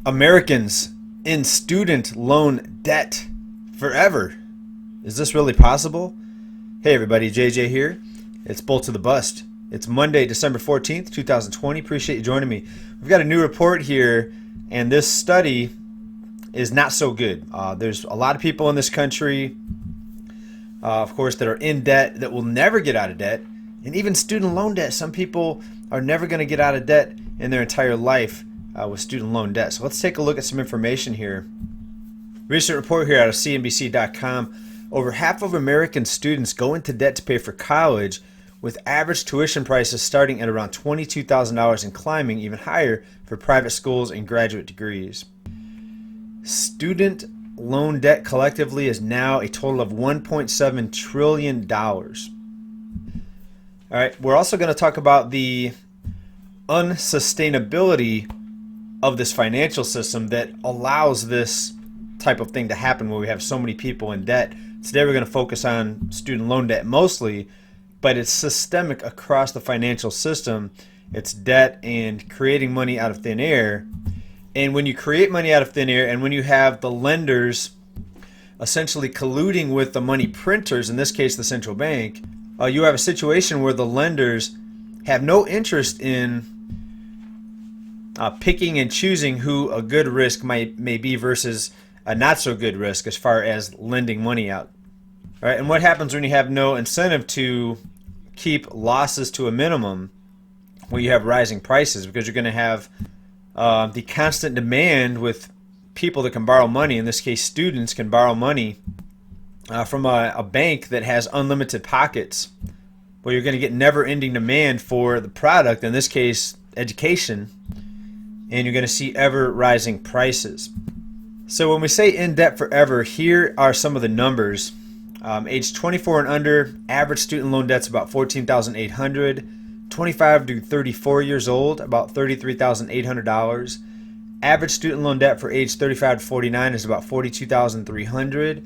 Americans in student loan debt forever. Is this really possible? Hey everybody, JJ here. It's Bull to the Bust. It's Monday, December 14th, 2020. Appreciate you joining me. We've got a new report here, and this study is not so good. There's a lot of people in this country, of course, that are in debt that will never get out of debt. And even student loan debt. Some people are never going to get out of debt in their entire life with student loan debt. So let's take a look at some information here. Recent report here out of CNBC.com. Over half of American students go into debt to pay for college, with average tuition prices starting at around $22,000 and climbing even higher for private schools and graduate degrees. Student loan debt collectively is now a total of $1.7 trillion. All right, we're also going to talk about the unsustainability of this financial system that allows this type of thing to happen where we have so many people in debt. Today we're going to focus on student loan debt mostly, but it's systemic across the financial system. It's debt and creating money out of thin air. And when you create money out of thin air, and when you have the lenders essentially colluding with the money printers, in this case the central bank, you have a situation where the lenders have no interest in picking and choosing who a good risk may be versus a not so good risk as far as lending money out. All right, and what happens when you have no incentive to keep losses to a minimum when you have rising prices? Because you're going to have the constant demand with people that can borrow money. In this case, students can borrow money from a bank that has unlimited pockets, where you're going to get never-ending demand for the product, in this case, education, and you're going to see ever-rising prices. So when we say in debt forever, here are some of the numbers. Age 24 and under, average student loan debt's about $14,800. 25 to 34 years old, about $33,800. Average student loan debt for age 35 to 49 is about $42,300.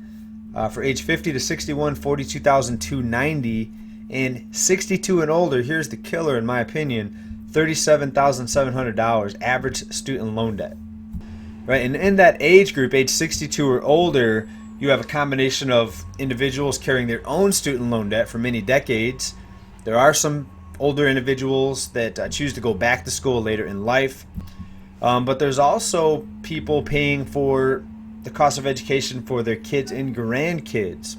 For age 50 to 61, $42,290. And 62 and older, here's the killer in my opinion, $37,700 average student loan debt. Right, and in that age group, age 62 or older, you have a combination of individuals carrying their own student loan debt for many decades. There are some older individuals that choose to go back to school later in life. But there's also people paying for the cost of education for their kids and grandkids.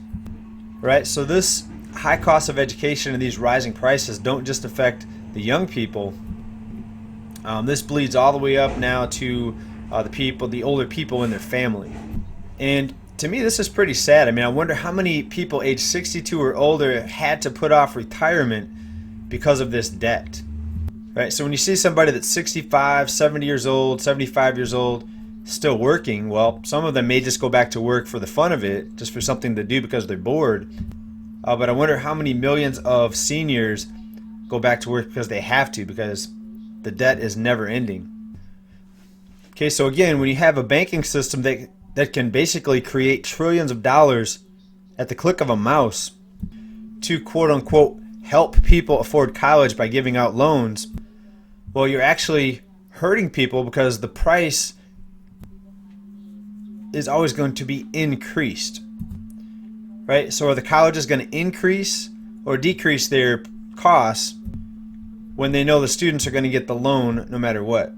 Right? So this high cost of education and these rising prices don't just affect the young people. This bleeds all the way up now to the older people in their family. And to me, this is pretty sad. I mean, I wonder how many people age 62 or older had to put off retirement because of this debt. Right? So when you see somebody that's 65, 70 years old, 75 years old, still working, well, some of them may just go back to work for the fun of it, just for something to do because they're bored. But I wonder how many millions of seniors go back to work because they have to, because the debt is never ending. Okay, so again, when you have a banking system that can basically create trillions of dollars at the click of a mouse to quote unquote help people afford college by giving out loans, well, you're actually hurting people because the price is always going to be increased. Right? So are the colleges going to increase or decrease their costs when they know the students are going to get the loan no matter what?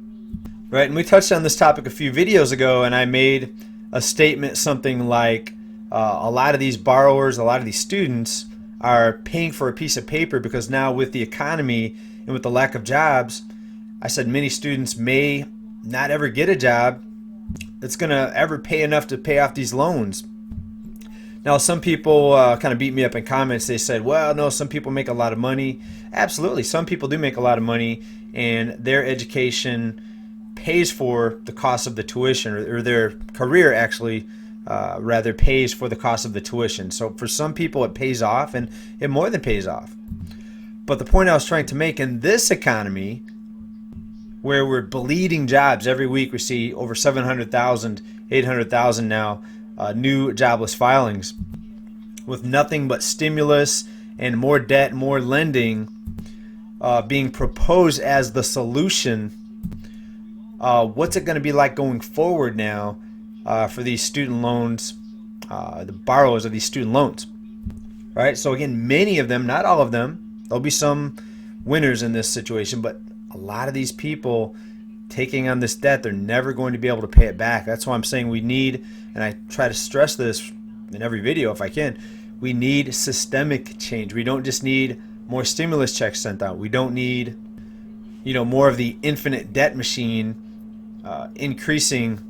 Right? And we touched on this topic a few videos ago, and I made a statement something like a lot of these borrowers, a lot of these students are paying for a piece of paper because now with the economy and with the lack of jobs, I said many students may not ever get a job that's going to ever pay enough to pay off these loans. Now, some people kind of beat me up in comments. They said, well, no, some people make a lot of money. Absolutely, some people do make a lot of money, and their education pays for the cost of the tuition, or their career actually rather pays for the cost of the tuition. So for some people it pays off, and it more than pays off. But the point I was trying to make, in this economy where we're bleeding jobs every week, we see over 700,000, 800,000 now new jobless filings, with nothing but stimulus and more debt, more lending being proposed as the solution what's it going to be like going forward now for these student loans, the borrowers of these student loans, right? So again, many of them, not all of them, there'll be some winners in this situation, but a lot of these people taking on this debt, they're never going to be able to pay it back. That's why I'm saying we need, and I try to stress this in every video if I can, we need systemic change. We don't just need more stimulus checks sent out. We don't need, more of the infinite debt machine increasing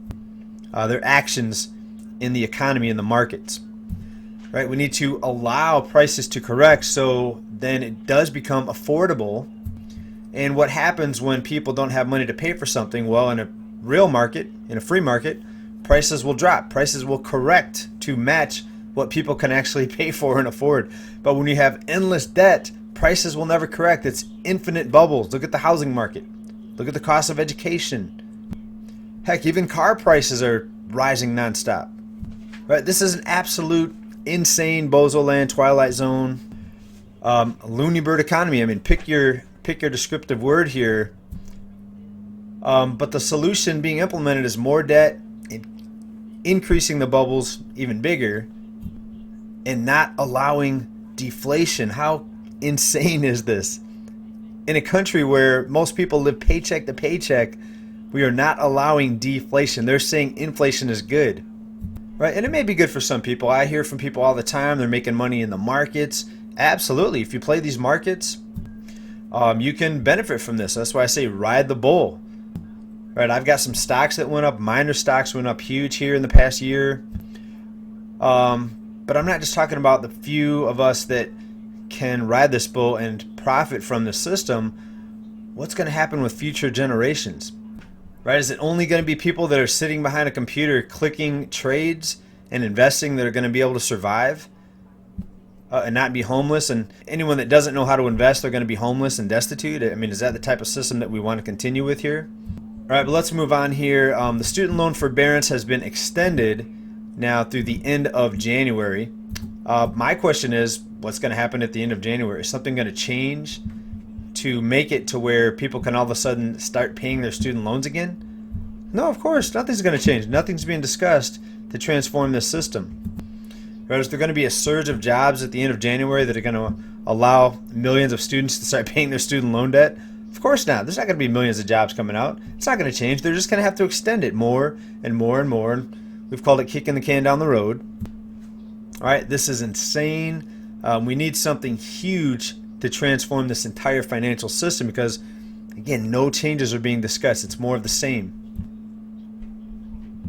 their actions in the economy and the markets. Right? We need to allow prices to correct so then it does become affordable. And what happens when people don't have money to pay for something? Well, in a real market, in a free market, prices will drop. Prices will correct to match what people can actually pay for and afford. But when you have endless debt, prices will never correct. It's infinite bubbles. Look at the housing market. Look at the cost of education. Heck, even car prices are rising nonstop. Right? This is an absolute insane bozo land, twilight zone, loony bird economy. I mean, pick your descriptive word here. But the solution being implemented is more debt, increasing the bubbles even bigger, and not allowing deflation. How insane is this? In a country where most people live paycheck to paycheck, we are not allowing deflation. They're saying inflation is good, right? And it may be good for some people. I hear from people all the time, they're making money in the markets. Absolutely. If you play these markets, you can benefit from this. That's why I say ride the bull. Right? I've got some stocks that went up. Minor stocks went up huge here in the past year. But I'm not just talking about the few of us that can ride this bull and profit from the system. What's going to happen with future generations? Right? Is it only going to be people that are sitting behind a computer clicking trades and investing that are going to be able to survive and not be homeless? And anyone that doesn't know how to invest, they're going to be homeless and destitute? I mean, is that the type of system that we want to continue with here? All right, but let's move on here. The student loan forbearance has been extended now through the end of January. My question is, what's going to happen at the end of January? Is something going to change to make it to where people can all of a sudden start paying their student loans again? No, of course, nothing's going to change. Nothing's being discussed to transform this system. Right? Is there going to be a surge of jobs at the end of January that are going to allow millions of students to start paying their student loan debt? Of course not. There's not going to be millions of jobs coming out. It's not going to change. They're just going to have to extend it more and more and more. We've called it kicking the can down the road. All right, this is insane. We need something huge to transform this entire financial system because, again, no changes are being discussed. It's more of the same.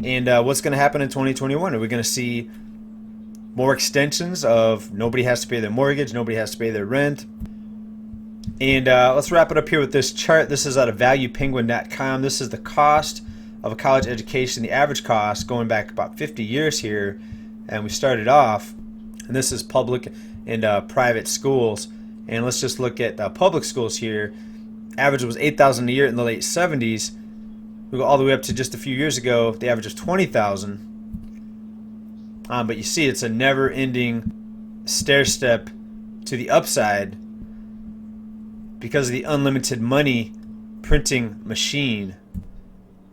And what's going to happen in 2021? Are we going to see more extensions of nobody has to pay their mortgage, nobody has to pay their rent? And let's wrap it up here with this chart. This is out of valuepenguin.com. This is the cost of a college education, the average cost going back about 50 years here. And we started off, and this is public and private schools. And let's just look at public schools here. Average was $8,000 a year in the late 70s. We go all the way up to just a few years ago, the average of $20,000. But you see, it's a never-ending stair step to the upside because of the unlimited money printing machine,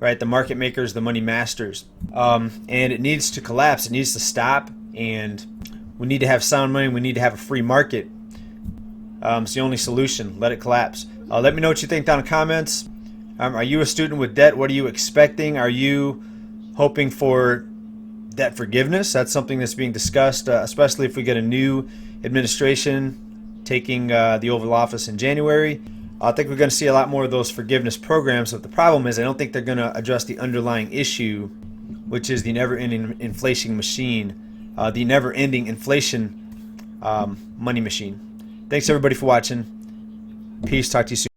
right? The market makers, the money masters. And it needs to collapse. It needs to stop. And we need to have sound money. We need to have a free market. It's the only solution. Let it collapse. Let me know what you think down in the comments. Are you a student with debt? What are you expecting? Are you hoping for debt forgiveness? That's something that's being discussed, especially if we get a new administration taking the Oval Office in January. I think we're going to see a lot more of those forgiveness programs. But the problem is I don't think they're going to address the underlying issue, which is the never-ending inflation machine, the never-ending inflation money machine. Thanks, everybody, for watching. Peace. Talk to you soon.